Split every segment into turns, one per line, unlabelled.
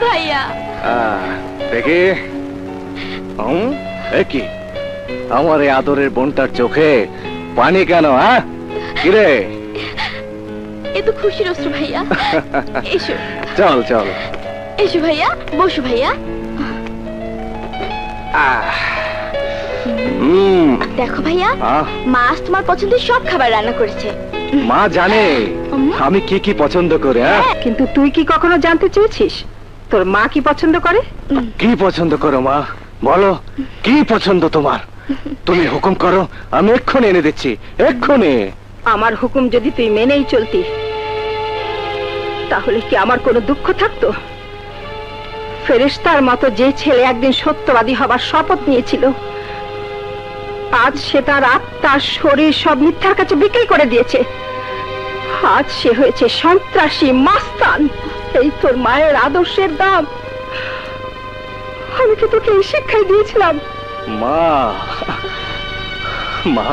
ভাইয়া
দেখি কি আমার এই আদরের বোনটার চোখে পানি কেন? হ্যাঁ কিরে?
এ তো খুশির অশ্রু ভাইয়া। এসো
চল চল
এসো ভাইয়া, বসো ভাইয়া। দেখো ভাইয়া, মা আজ তোমার পছন্দের সব খাবার রান্না করেছে।
মা জানে আমি কি কি পছন্দ করে।
কিন্তু তুই কি কখনো জানতে চেয়েছিস তোর মা কি পছন্দ করে?
কি পছন্দ করো মা, বলো কি পছন্দ তোমার? তুমি হুকুম করো, আমি এক্ষুনি এনে দিচ্ছি, এক্ষুনি।
আমার হুকুম যদি তুই মেনেই চলতি তাহলে কি আমার কোনো দুঃখ থাকতো? ফেরেশতার মতো যে ছেলে একদিন সত্যবাদী হবার শপথ নিয়েছিল, আজ সে তার আত্মা শরীর সব মিথ্যার কাছে বিক্রি করে দিয়েছে। আজ সে হয়েছে সন্ত্রাসী, মাস্তান। এই তোর মায়ের আদর্শের দাম। আমি কি তোকে এই শিক্ষাই দিয়েছিলাম?
মা মা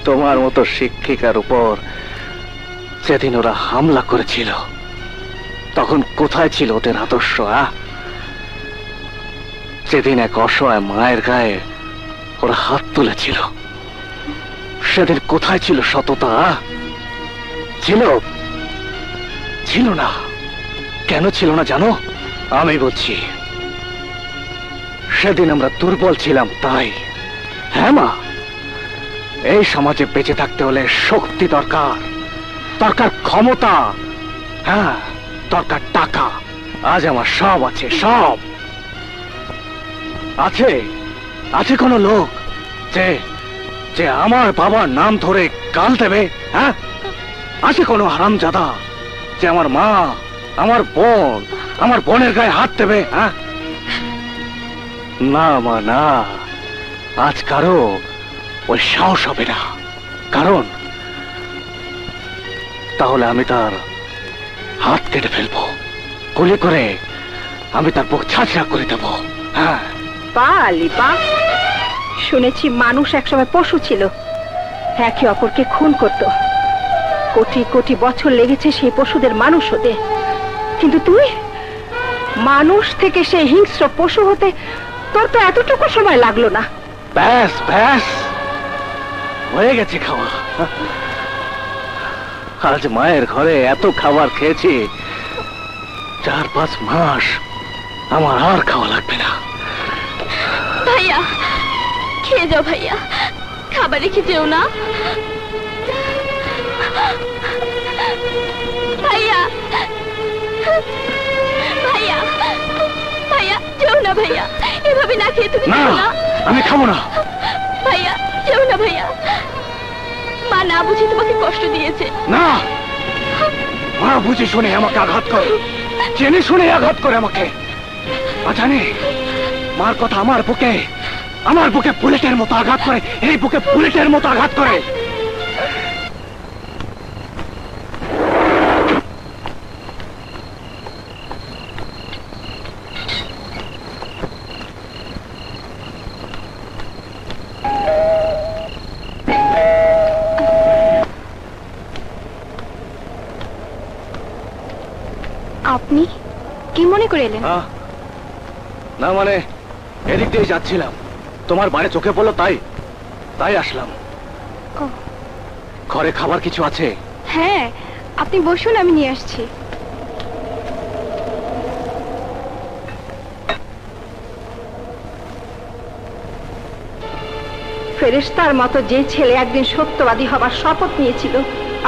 তোমার মতো শিক্ষিকার উপর সেদিন ওরা হামলা করেছিল, তখন কোথায় ছিল ওদের আদর্শ? সেদিন এক অসহায় মায়ের গায়ে ওরা হাত তুলেছিল, সেদিন কোথায় ছিল সততা? ছিল? ছিল না। কেন ছিল না জানো? আমি বলছি, সেদিন আমরা দুর্বল ছিলাম তাই। হ্যাঁ মা, এই সমাজে বেঁচে থাকতে হলে শক্তি দরকার, দরকার ক্ষমতা, হ্যাঁ দরকার টাকা। আজ আমার সব আছে, সব আছে। আছে কোনো লোক যে যে আমার বাবার নাম ধরে গাল দেবে? হ্যাঁ, আছে কোনো হারামজাদা যে আমার মা, আমার বোন, আমার বোনের গায়ে হাত দেবে? হ্যাঁ, না মা না, আজ কারো ওই সাহস হবে না। কারণ তাহলে আমি তার হাত কেটে ফেলবো, গুলি করে আমি তার বুক ছাঁচড়া করে দেব। হ্যাঁ
শুনেছি মানুষ একসময় পশু ছিল, একে অপরকে খুন করত। কোটি কোটি বছর লেগেছে সেই পশুদের মানুষ হতে, কিন্তু তুই মানুষ থেকে সেই হিংস্র পশু হতে তোর তো এতটুকু সময় লাগলো না।
ব্যাস ব্যাস, হয়ে গেছে খাওয়া। আজ মায়ের ঘরে এত খাবার খেয়েছি, 4-5 মাস আমার আর খাওয়া লাগবে না।
ভাইয়া খেয়ে যাও, ভাইয়া খাবার রেখে যেও না। ভাইয়া ভাইয়া ভাইয়া যেও না, ভাইয়া এভাবে না খেয়ে তুমি যেও না।
আমি খাবো না।
ভাইয়া যেও না, ভাইয়া মা না বুঝে তোমাকে কষ্ট দিয়েছে।
না, মা বুঝে শুনে আমাকে আঘাত করে, জেনে শুনে আঘাত করে আমাকে। জানি মার কথা আমার বুকে বুলেটের মতো আঘাত করে, এই বুকে বুলেটের মতো আঘাত করে।
আপনি কি মনে করে এলেন?
না মানে এদিক দিয়ে যাচ্ছিলাম, তোমার বাড়ি চোখে পড়লো, তাই আসলাম। ঘরে খাবার কিছু আছে?
হ্যাঁ আপনি বসুন, আমি নিয়ে আসছি।
ফেরেশতার মতো যে ছেলে একদিন সত্যবাদী হবার শপথ নিয়েছিল,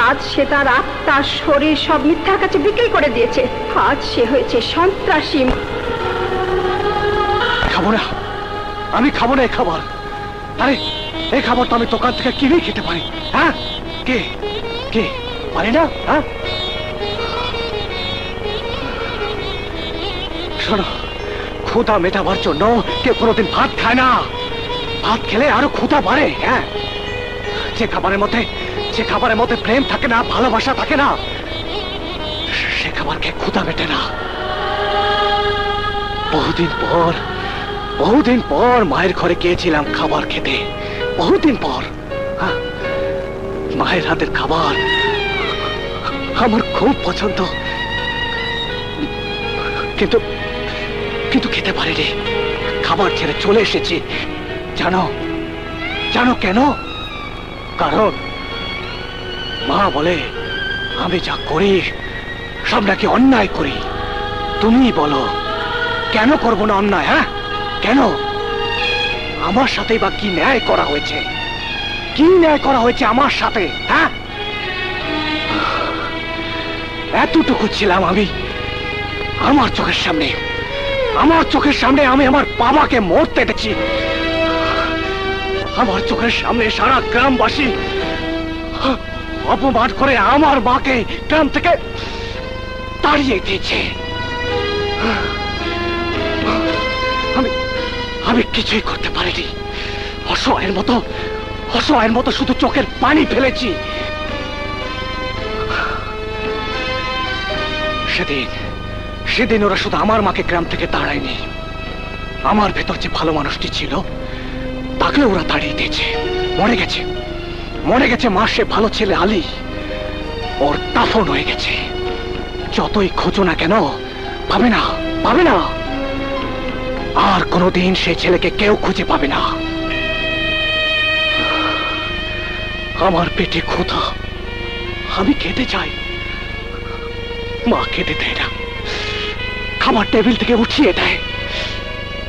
আজ সে তার আত্মা শরীর সব মিথ্যার কাছে বিক্রি করে দিয়েছে। আজ সে হয়েছে সন্ত্রাসী।
খাবো না, আমি খাবো না এই খাবার। আরে এই খাবার তো আমি দোকান থেকে কিনে খেতে পারি। হ্যাঁ, কে কে পারি না? হ্যাঁ শোনো, ক্ষুধা মেটাবার জন্য কেউ কোনোদিন ভাত খায় না। ভাত খেলে আরো ক্ষুধা বাড়ে। হ্যাঁ, যে খাবারের মধ্যে প্রেম থাকে না, ভালোবাসা থাকে না, সে খাবার খেয়ে ক্ষুধা মেটে না। বহুদিন পর মায়ের ঘরে গিয়েছিলাম খাবার খেতে, বহুদিন পর। মায়ের হাতের খাবার আমার খুব পছন্দ, কিন্তু কিন্তু খেতে পারিনি। খাবার ছেড়ে চলে এসেছি। জানো জানো কেন? কারণ মা বলে আমি যা করি সব নাকি অন্যায় করি। তুমি বলো কেন করবো না অন্যায়? হ্যাঁ, কেন? আমার সাথে বা কি ন্যায় করা হয়েছে? কি ন্যায় করা হয়েছে আমার সাথে? হ্যাঁ, এতটুকু ছিলাম আমি। আমার চোখের সামনে আমি আমার বাবাকে মরতে দেখছি। আমার চোখের সামনে সারা গ্রামবাসী অপমান করে আমার মাকে গ্রাম থেকে তাড়িয়ে দিয়েছে। আমি কিছুই করতে পারিনি। অসহায়ের মতো শুধু চোখের পানি ফেলেছি। সেদিন ওরা শুধু আমার মাকে গ্রাম থেকে তাড়ায়নি, আমার ভেতর যে ভালো মানুষটি ছিল তাকে ওরা তাড়িয়ে দিয়েছে। মরে গেছে মা, সে ভালো ছেলে আলী। ওর দাফন হয়ে গেছে। যতই খোঁজো না কেন পাবে না। আর কোনোদিন সেই ছেলেকে কেউ খুঁজে পাবে না। আমার পেটে ক্ষুধা, আমি খেতে চাই, মা খেতে দেয় না। খাবার টেবিল থেকে উঠিয়ে দেয়।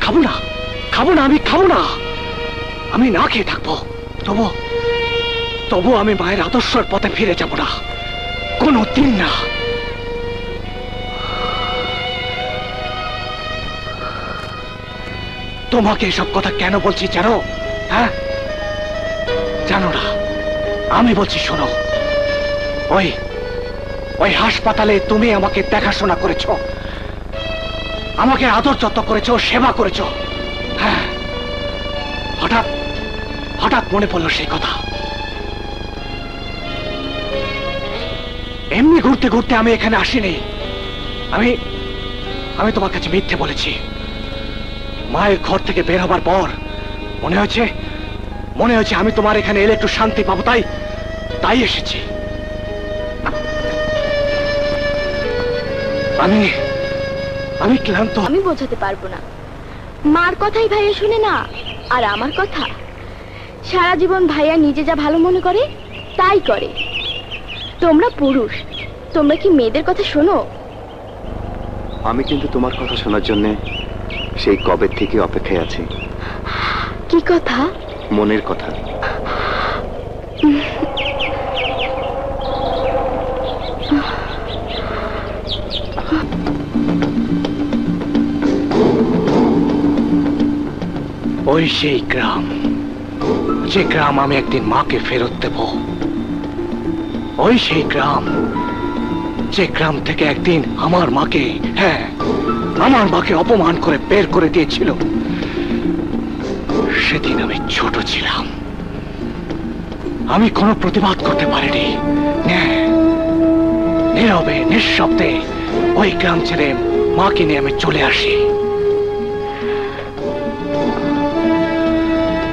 খাবো না, আমি খাবো না। আমি না খেয়ে থাকবো, তবু আমি মায়ের আদর্শের পথে ফিরে যাব না, কোনো দিন না। তোমাকে এসব কথা কেন বলছি জানো? হ্যাঁ, জানো না? আমি বলছি শোনো। ওই হাসপাতালে তুমি আমাকে দেখাশোনা করেছো, আমাকে আদর যত্ন করেছো, সেবা করেছো। হ্যাঁ, হঠাৎ মনে পড়লো সেই কথা। এমনি ঘুরতে ঘুরতে আমি এখানে আসিনি। আমি তোমার কাছে মিথ্যে বলেছি। মায়ের ঘর থেকে বের হবার পর মনে হয়েছে আমি তোমার এখানে এলে একটু শান্তি পাবো, তাই এসেছি। আমি ক্লান্ত।
আমি বোঝাতে পারবো না। মার কথাই ভাইয়া শুনে না, আর আমার কথা সারা জীবন ভাইয়া নিজে যা ভালো মনে করে তাই করে। তোমরা পুরুষ, তোমরা কি মেয়েদের কথা শোনো?
আমি কিন্তু তোমার কথা শোনার জন্য সেই কবে থেকে অপেক্ষায় আছি।
কি কথা?
মনের কথা।
ওই সেই গ্রাম, যে গ্রাম আমি একদিন মাকে ফেরত দেব। ওই সেই গ্রাম, যে গ্রাম থেকে একদিন আমার মাকে অপমান করে বের করে দিয়েছিল। সেদিন আমি ছোট ছিলাম, আমি কোনো প্রতিবাদ করতে পারিনি। নীরবে নিঃশব্দে ওই গ্রাম ছেড়ে মাকে নিয়ে আমি চলে আসি।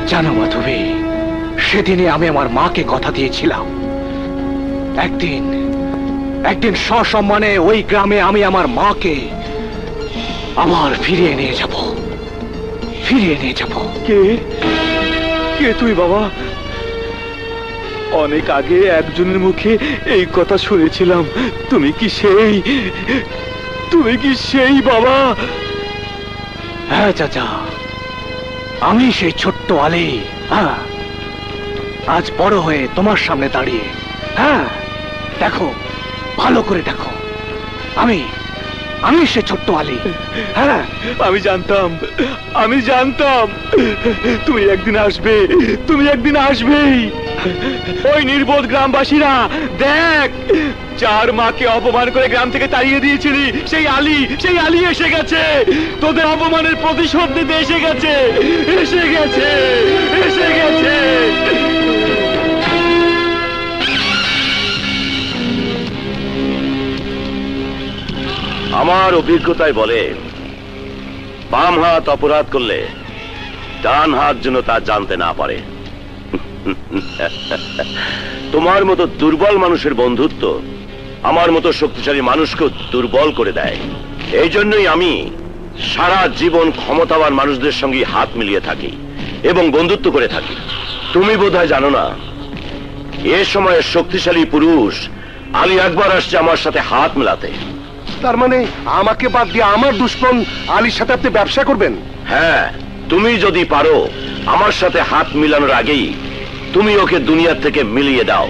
জানো মাধবী, সেদিনে আমি আমার মাকে কথা দিয়েছিলাম, একদিন সসম্মানে ওই গ্রামে আমি আমার মাকে আবার ফিরিয়ে নিয়ে যাব।
কে তুই বাবা? অনেক আগে একজনের মুখে এই কথা শুনেছিলাম। তুমি কি সেই বাবা?
হ্যাঁ চাচা, আমি সেই ছোট্ট আলী। হ্যাঁ, আজ বড় হয়ে তোমার সামনে দাঁড়িয়ে। হ্যাঁ, দেখো, ভালো করে দেখো, আমি সে ছোট্ট আলী। হ্যাঁ,
আমি জানতাম তুমি একদিন আসবেই। ওই নির্বোধ গ্রামবাসীরা, দেখ, যার মাকে অপমান করে গ্রাম থেকে তাড়িয়ে দিয়েছিলি, সেই আলী এসে গেছে। তোদের অপমানের প্রতিশোধ নিতে এসে গেছে।
আমার অভিজ্ঞতায় বলে, বাম হাত অপরাধ করলে ডান হাত যেন তা জানতে না পারে। তোমার মতো দুর্বল মানুষের বন্ধুত্ব আমার মতো শক্তিশালী মানুষকে দুর্বল করে দেয়। এই জন্যই আমি সারা জীবন ক্ষমতাবান মানুষদের সঙ্গে হাত মিলিয়ে থাকি এবং বন্ধুত্ব করে থাকি। তুমি বোধহয় জানো না, এ সময়ে শক্তিশালী পুরুষ আলী আকবর আসছে আমার সাথে হাত মেলাতে।
তার মানে আমাকে বাদ দিয়ে আমার দুশ্মন আলীর সাথে আপনি ব্যবসা করবেন?
হ্যাঁ, তুমি যদি পারো আমার সাথে হাত মিলানোর আগেই তুমি ওকে দুনিয়া থেকে মিলিয়ে দাও।